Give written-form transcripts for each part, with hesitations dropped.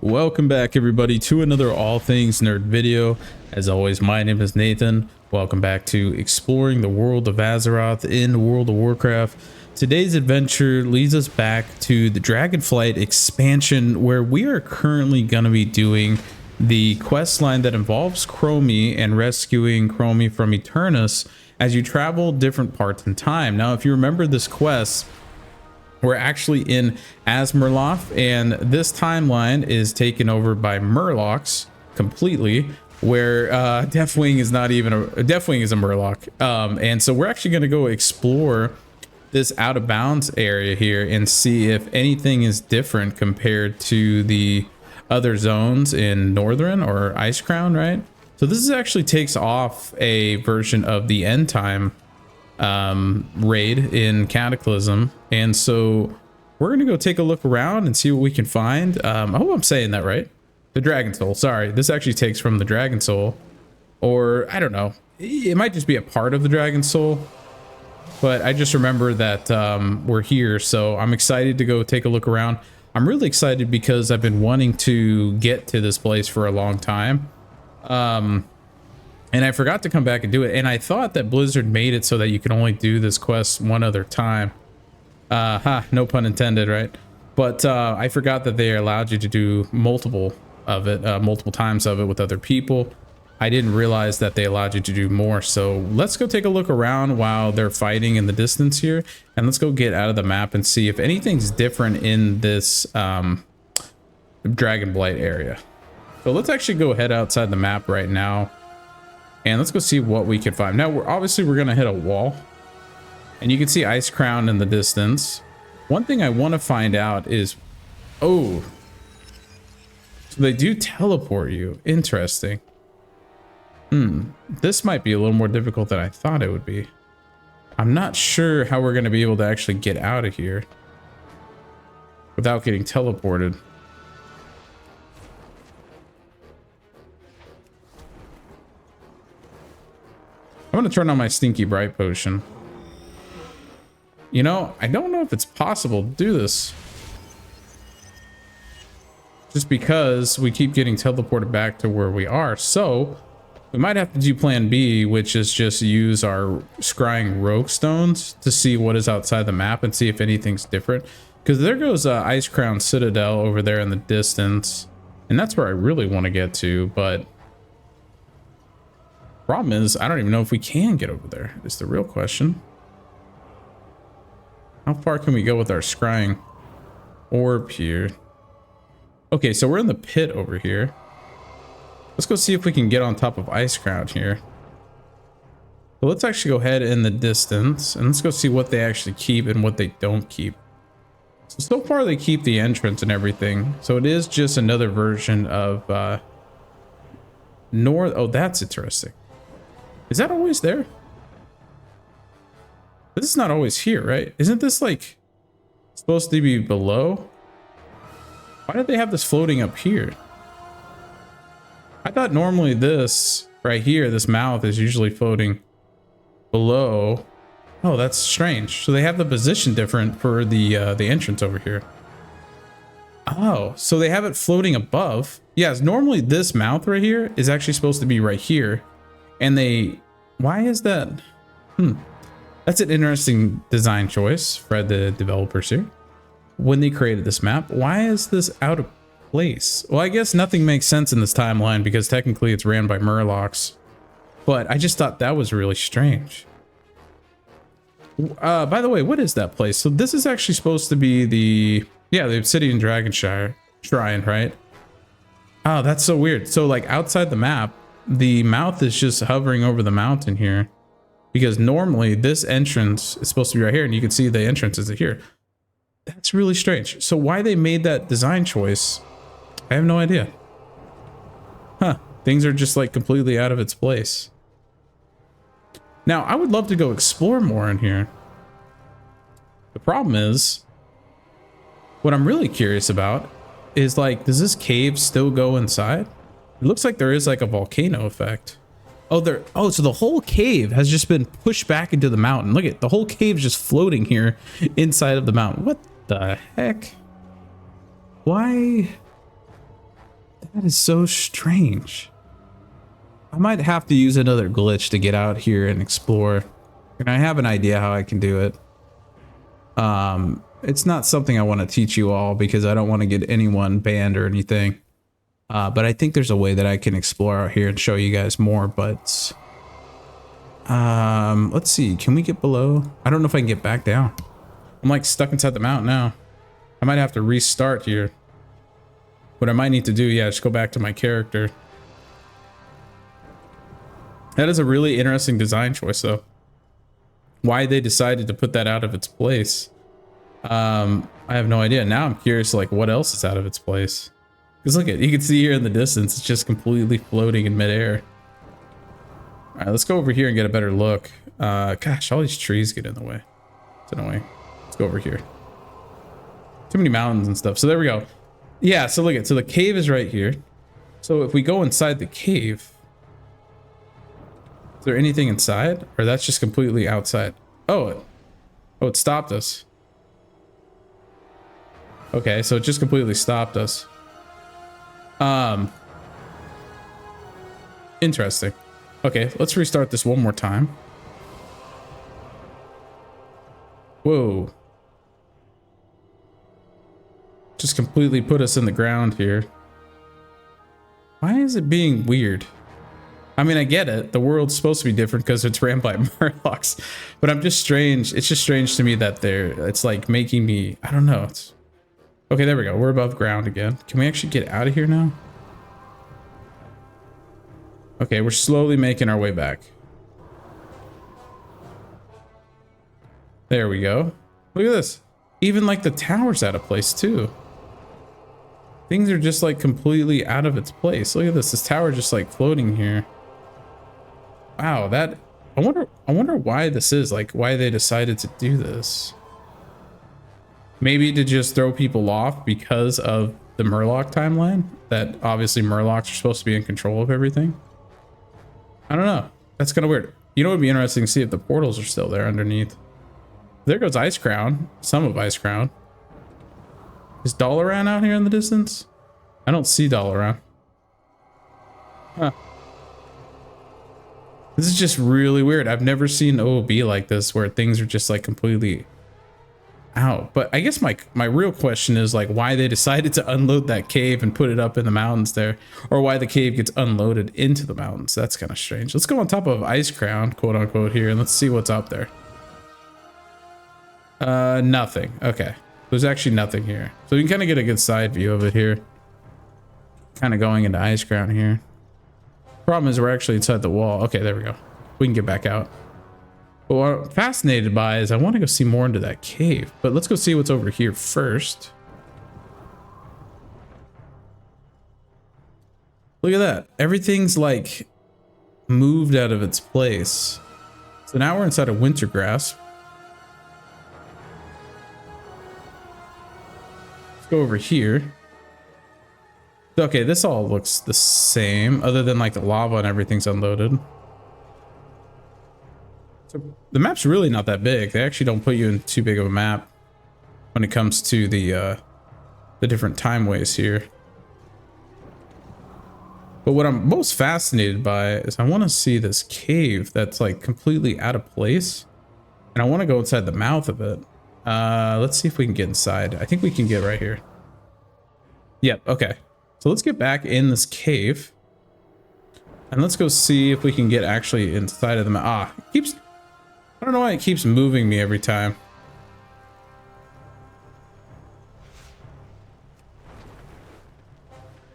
Welcome back everybody to another All Things Nerd video. As always, my name is Nathan. Welcome back to exploring the world of Azeroth in World of Warcraft. Today's adventure leads us back to the Dragonflight expansion, where we are currently going to be doing the quest line that involves Chromie and rescuing Chromie from Eternus as you travel different parts in time. Now, if you remember this quest, we're actually in Azeroth, and this timeline is taken over by Murlocs completely, where Deathwing is not even Deathwing is a Murloc, and so we're actually going to go explore this out of bounds area here and see if anything is different compared to the other zones in Northern or Icecrown, right? So this actually takes off a version of the end time raid in Cataclysm, and so we're gonna go take a look around and see what we can find. I hope I'm saying that right. The Dragon Soul, sorry, this actually takes from the Dragon Soul, or I don't know, it might just be a part of the Dragon Soul, but I just remember that we're here, so I'm excited to go take a look around. I'm really excited because I've been wanting to get to this place for a long time, and I forgot to come back and do it. And I thought that Blizzard made it so that you can only do this quest one other time. No pun intended, right? But I forgot that they allowed you to do multiple times of it with other people. I didn't realize that they allowed you to do more. So let's go take a look around while they're fighting in the distance here. And let's go get out of the map and see if anything's different in this Dragonblight area. So let's actually go head outside the map right now. And let's go see what we can find. Now, we're gonna hit a wall, and you can see Icecrown in the distance. One thing I want to find out is, oh, so they do teleport you. Interesting. This might be a little more difficult than I thought it would be. I'm not sure how we're gonna be able to actually get out of here without getting teleported. I'm gonna turn on my Stinky Bright potion. You know, I don't know if it's possible to do this, just because we keep getting teleported back to where we are. So we might have to do plan B, which is just use our scrying rogue stones to see what is outside the map and see if anything's different. Because there goes Icecrown Citadel over there in the distance, and that's where I really want to get to, but problem is, I don't even know if we can get over there, is the real question. How far can we go with our scrying orb here? Okay, so we're in the pit over here. Let's go see if we can get on top of Icecrown here. But let's actually go ahead in the distance, and let's go see what they actually keep and what they don't keep. So far they keep the entrance and everything. So it is just another version of North. Oh, that's interesting. Is that always there? This is not always here, right? Isn't this like supposed to be below? Why did they have this floating up here? I thought normally this right here, this mouth, is usually floating below. Oh, that's strange. So they have the position different for the entrance over here. Oh, so they have it floating above. Yes, normally this mouth right here is actually supposed to be right here. And why is that? That's an interesting design choice, Fred, the developers here. When they created this map, why is this out of place? Well, I guess nothing makes sense in this timeline because technically it's ran by Murlocs. But I just thought that was really strange. By the way, what is that place? So this is actually supposed to be the Obsidian Dragonshire Shrine, right? Oh, that's so weird. So like outside the map, the mouth is just hovering over the mountain here, because normally this entrance is supposed to be right here, and you can see the entrance is here. That's really strange. So why they made that design choice, I have no idea. Things are just like completely out of its place. Now, I would love to go explore more in here. The problem is, what I'm really curious about is, like, does this cave still go inside? It looks like there is like a volcano effect. Oh, so the whole cave has just been pushed back into the mountain. Look at the whole cave just floating here inside of the mountain. What the heck? Why? That is so strange. I might have to use another glitch to get out here and explore. And I have an idea how I can do it. It's not something I want to teach you all because I don't want to get anyone banned or anything. But I think there's a way that I can explore out here and show you guys more. But let's see. Can we get below? I don't know if I can get back down. I'm like stuck inside the mountain now. I might have to restart here. What I might need to do, yeah, just go back to my character. That is a really interesting design choice, though. Why they decided to put that out of its place, I have no idea. Now I'm curious, like, what else is out of its place? Because look at, you can see here in the distance, it's just completely floating in midair. All right, let's go over here and get a better look. Gosh, all these trees get in the way. It's annoying. Let's go over here. Too many mountains and stuff. So there we go. Yeah, so look at, so the cave is right here. So if we go inside the cave, is there anything inside? Or that's just completely outside? Oh, it stopped us. Okay, so it just completely stopped us. Interesting. Okay, let's restart this one more time. Whoa. Just completely put us in the ground here. Why is it being weird? I mean, I get it. The world's supposed to be different because it's ran by Murlocs. But I'm just strange. It's just strange to me that it's like making me, I don't know. It's okay, there we go. We're above ground again. Can we actually get out of here now? Okay, we're slowly making our way back. There we go. Look at this. Even like the tower's out of place too. Things are just like completely out of its place. Look at this. This tower just like floating here. Wow, that I wonder why this is, like why they decided to do this. Maybe to just throw people off because of the Murloc timeline, that obviously Murlocs are supposed to be in control of everything. I don't know. That's kind of weird. You know, it would be interesting to see if the portals are still there underneath. There goes Ice Crown. Some of Ice Crown. Is Dalaran out here in the distance? I don't see Dalaran. Huh. This is just really weird. I've never seen OOB like this where things are just like completely out. But I guess my real question is like why they decided to unload that cave and put it up in the mountains there, or why the cave gets unloaded into the mountains. That's kind of strange. Let's go on top of Ice Crown, quote unquote, here, and let's see what's up there. Nothing. Okay. There's actually nothing here. So you can kind of get a good side view of it here. Kind of going into Ice Crown here. Problem is we're actually inside the wall. Okay, there we go. We can get back out. But what I'm fascinated by is I want to go see more into that cave. But let's go see what's over here first. Look at that. Everything's like moved out of its place. So now we're inside of Wintergrasp. Go over here. Okay, this all looks the same other than like the lava and everything's unloaded. So the map's really not that big. They actually don't put you in too big of a map when it comes to the different timeways here. But what I'm most fascinated by is I want to see this cave that's like completely out of place, and I want to go inside the mouth of it. Let's see if we can get inside. I think we can get right here. Yep, okay. So let's get back in this cave. And let's go see if we can get actually inside of the it keeps, I don't know why it keeps moving me every time.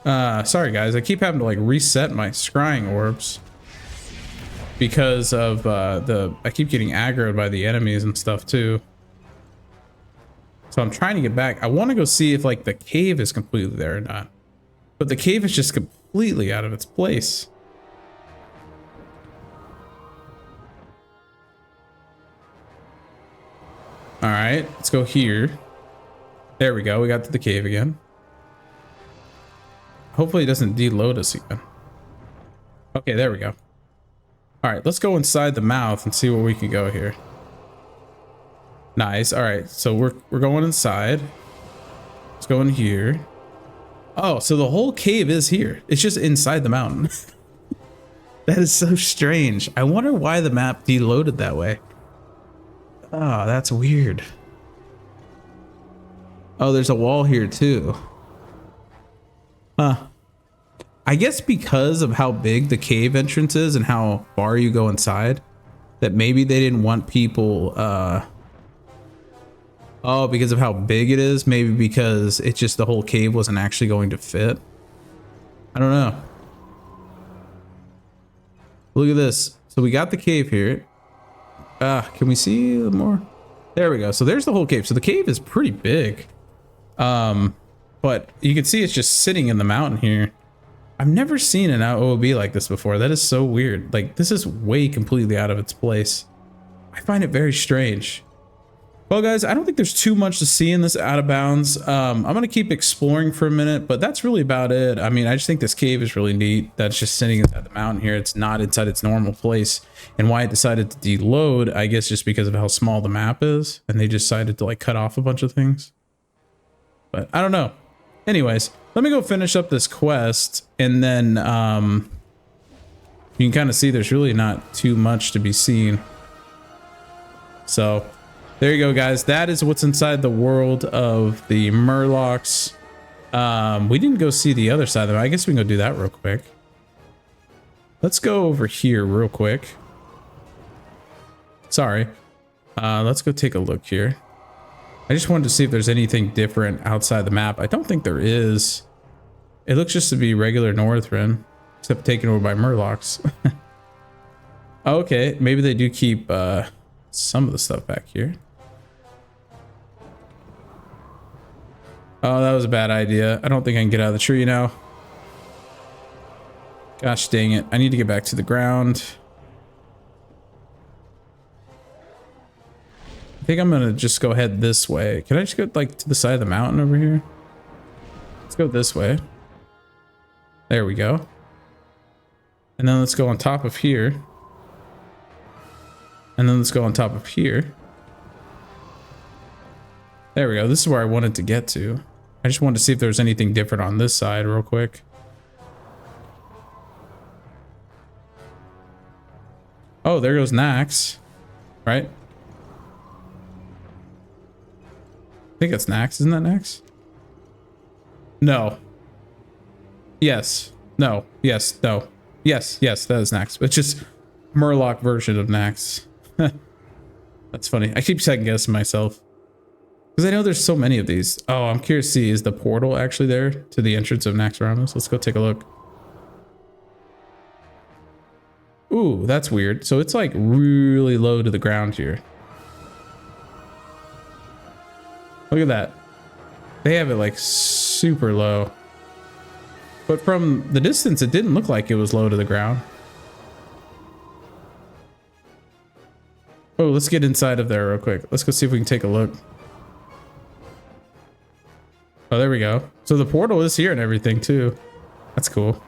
Sorry guys, I keep having to like reset my scrying orbs because of I keep getting aggroed by the enemies and stuff too. So I'm trying to get back. I want to go see if like the cave is completely there or not. But the cave is just completely out of its place. All right, let's go here. There we go. We got to the cave again. Hopefully it doesn't deload us again. Okay, there we go. All right, let's go inside the mouth and see where we can go here. Nice. All right, so we're going inside. Let's go in here. Oh, so the whole cave is here. It's just inside the mountain. That is so strange. I wonder why the map deloaded that way. Oh, that's weird. Oh, there's a wall here too. Huh. I guess because of how big the cave entrance is and how far you go inside, that maybe they didn't want people, oh, because of how big it is, maybe because it's just the whole cave wasn't actually going to fit. I don't know. Look at this. So we got the cave here. Can we see more? There we go. So there's the whole cave. So the cave is pretty big. But you can see it's just sitting in the mountain here. I've never seen an OOB like this before. That is so weird. Like, this is way completely out of its place. I find it very strange. Well, guys, I don't think there's too much to see in this out of bounds. I'm going to keep exploring for a minute, but that's really about it. I mean, I just think this cave is really neat. That's just sitting inside the mountain here. It's not inside its normal place. And why it decided to deload, I guess just because of how small the map is. And they decided to like cut off a bunch of things. But I don't know. Anyways, let me go finish up this quest. And then you can kind of see there's really not too much to be seen. So there you go, guys. That is what's inside the world of the Murlocs. We didn't go see the other side of them. I guess we can go do that real quick. Let's go over here real quick. Sorry. Let's go take a look here. I just wanted to see if there's anything different outside the map. I don't think there is. It looks just to be regular Northrend, except taken over by Murlocs. Okay, maybe they do keep some of the stuff back here. Oh, that was a bad idea. I don't think I can get out of the tree now. Gosh dang it. I need to get back to the ground. I think I'm gonna just go head this way. Can I just go like to the side of the mountain over here? Let's go this way. There we go. And then let's go on top of here. And then let's go on top of here. There we go. This is where I wanted to get to. I just wanted to see if there was anything different on this side real quick. Oh, there goes Nax. Right? I think it's Nax. Isn't that Nax? No. Yes. No. Yes. No. Yes. Yes. That is Nax. It's just Murloc version of Nax. That's funny. I keep second guessing myself. Because I know there's so many of these. Oh, I'm curious to see, is the portal actually there to the entrance of Naxxramas? Let's go take a look. Ooh, that's weird. So it's like really low to the ground here. Look at that. They have it like super low. But from the distance, it didn't look like it was low to the ground. Oh, let's get inside of there real quick. Let's go see if we can take a look. Oh, there we go. So the portal is here and everything too. That's cool.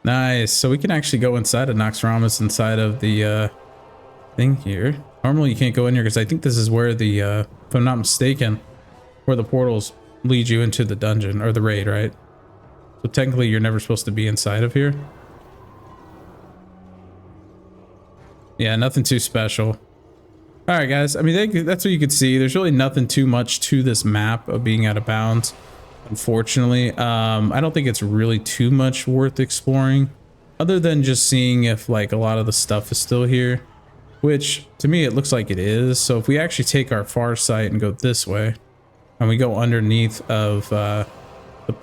Nice. So we can actually go inside of Naxxramas inside of the thing here. Normally you can't go in here because I think this is where the, if I'm not mistaken, where the portals lead you into the dungeon or the raid, right? So technically you're never supposed to be inside of here. Yeah, nothing too special. All right, guys. I mean, that's what you can see. There's really nothing too much to this map of being out of bounds, unfortunately. I don't think it's really too much worth exploring, other than just seeing if like a lot of the stuff is still here, which to me it looks like it is. So if we actually take our far sight and go this way, and we go underneath of the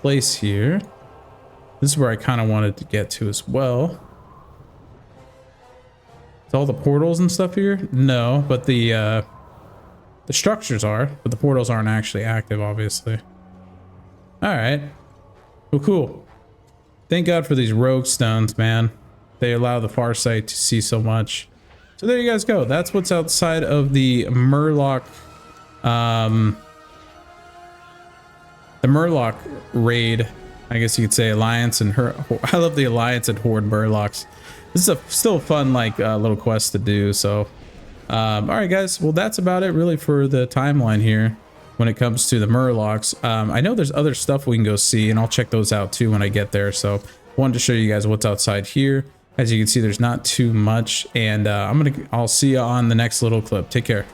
place here, this is where I kind of wanted to get to as well. Is all the portals and stuff here? No, but the structures are, but the portals aren't actually active, obviously. All right. Well, cool. Thank God for these rogue stones, man. They allow the far sight to see so much. So there you guys go. That's what's outside of the Murloc, raid. I guess you could say Alliance and her. I love the Alliance and Horde Murlocs. This is still a fun like little quest to do. So all right, guys, well, that's about it really for the timeline here. when it comes to the Murlocs. I know there's other stuff we can go see, and I'll check those out too when I get there. So wanted to show you guys what's outside here. As you can see, there's not too much, and I'll see you on the next little clip. Take care.